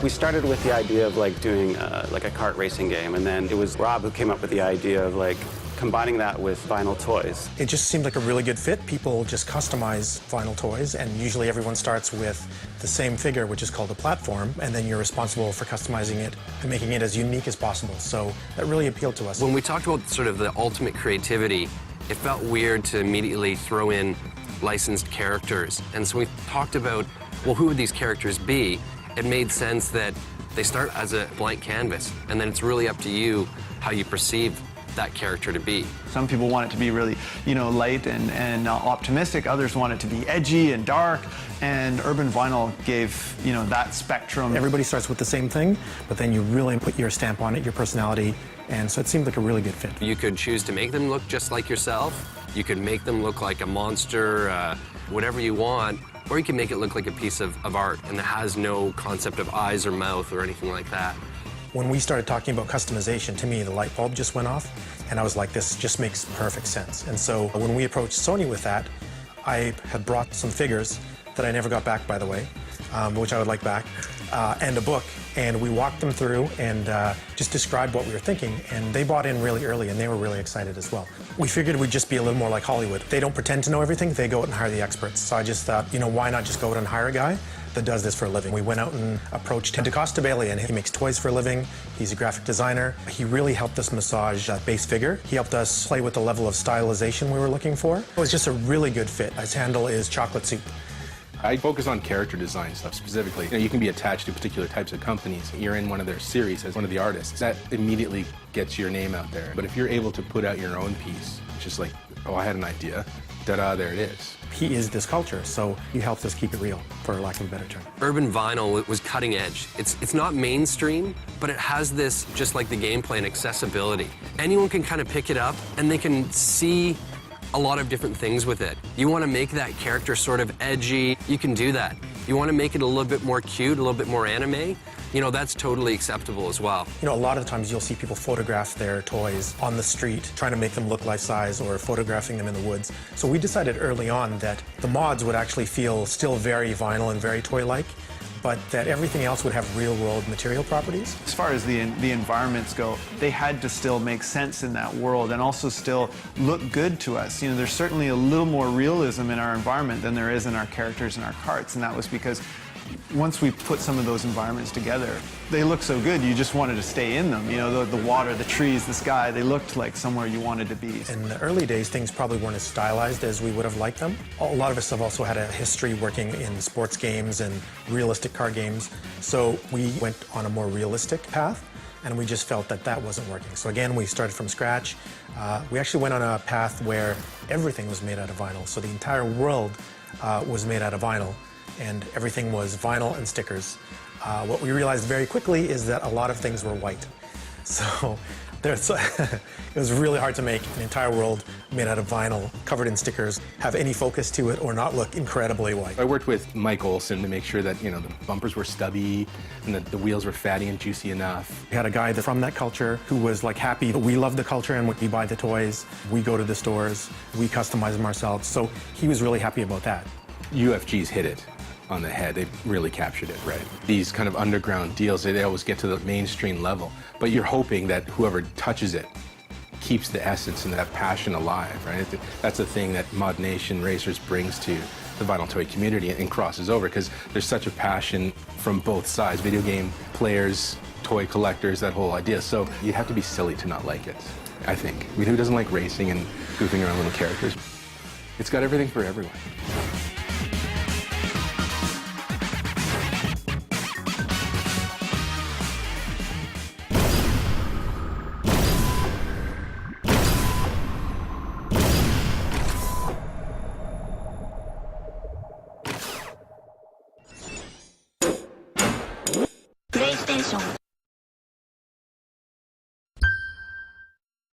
We started with the idea of doing like a kart racing game, and then it was Rob who came up with the idea of combining that with vinyl toys. It just seemed like a really good fit. People just customize vinyl toys, and usually everyone starts with the same figure, which is called a platform, and then you're responsible for customizing it and making it as unique as possible. So that really appealed to us. When we talked about sort of the ultimate creativity, it felt weird to immediately throw in licensed characters. And so we talked about, well, who would these characters be? It made sense that they start as a blank canvas, and then it's really up to you how you perceive that character to be. Some people want it to be really, light and optimistic. Others want it to be edgy and dark. And Urban Vinyl gave, that spectrum. Everybody starts with the same thing, but then you really put your stamp on it, your personality, and so it seemed like a really good fit. You could choose to make them look just like yourself. You could make them look like a monster, whatever you want. Or you can make it look like a piece of art, and it has no concept of eyes or mouth or anything like that. When we started talking about customization, to me, the light bulb just went off, and I was like, this just makes perfect sense. And so when we approached Sony with that, I had brought some figures that I never got back, by the way, which I would like back, and a book, and we walked them through and just described what we were thinking, and they bought in really early, and they were really excited as well. We figured we'd just be a little more like Hollywood. They don't pretend to know everything, they go out and hire the experts. So I just thought, why not just go out and hire a guy that does this for a living? We went out and approached DeCosta Bailey, and he makes toys for a living. He's a graphic designer. He really helped us massage that base figure. He helped us play with the level of stylization we were looking for. It was just a really good fit. His handle is Chocolate Soup. I focus on character design stuff specifically. You can be attached to particular types of companies. You're in one of their series as one of the artists. That immediately gets your name out there. But if you're able to put out your own piece, it's just like, oh, I had an idea, ta-da, there it is. He is this culture, so he helps us keep it real, for lack of a better term. Urban Vinyl was cutting edge. It's not mainstream, but it has this, just like the gameplay, and accessibility. Anyone can kind of pick it up, and they can see a lot of different things with it. You want to make that character sort of edgy, you can do that. You want to make it a little bit more cute, a little bit more anime, that's totally acceptable as well. A lot of times you'll see people photograph their toys on the street, trying to make them look life-size or photographing them in the woods. So we decided early on that the mods would actually feel still very vinyl and very toy-like, but that everything else would have real-world material properties. As far as the environments go, they had to still make sense in that world and also still look good to us. There's certainly a little more realism in our environment than there is in our characters and our carts, and that was because once we put some of those environments together, they look so good, you just wanted to stay in them. The water, the trees, the sky, they looked like somewhere you wanted to be. In the early days, things probably weren't as stylized as we would have liked them. A lot of us have also had a history working in sports games and realistic car games, so we went on a more realistic path, and we just felt that that wasn't working. So again, we started from scratch. We actually went on a path where everything was made out of vinyl, so the entire world was made out of vinyl, and everything was vinyl and stickers. What we realized very quickly is that a lot of things were white. So it was really hard to make an entire world made out of vinyl, covered in stickers, have any focus to it, or not look incredibly white. I worked with Mike Olson to make sure that, the bumpers were stubby and that the wheels were fatty and juicy enough. We had a guy from that culture who was happy. We love the culture, and we buy the toys, we go to the stores, we customize them ourselves. So he was really happy about that. UFG's hit it on the head. They really captured it, right? These kind of underground deals, they always get to the mainstream level, but you're hoping that whoever touches it keeps the essence and that passion alive, right? That's the thing that ModNation Racers brings to the vinyl toy community and crosses over, because there's such a passion from both sides, video game players, toy collectors, that whole idea. So you have to be silly to not like it, I think. Who doesn't like racing and goofing around little characters? It's got everything for everyone. PlayStation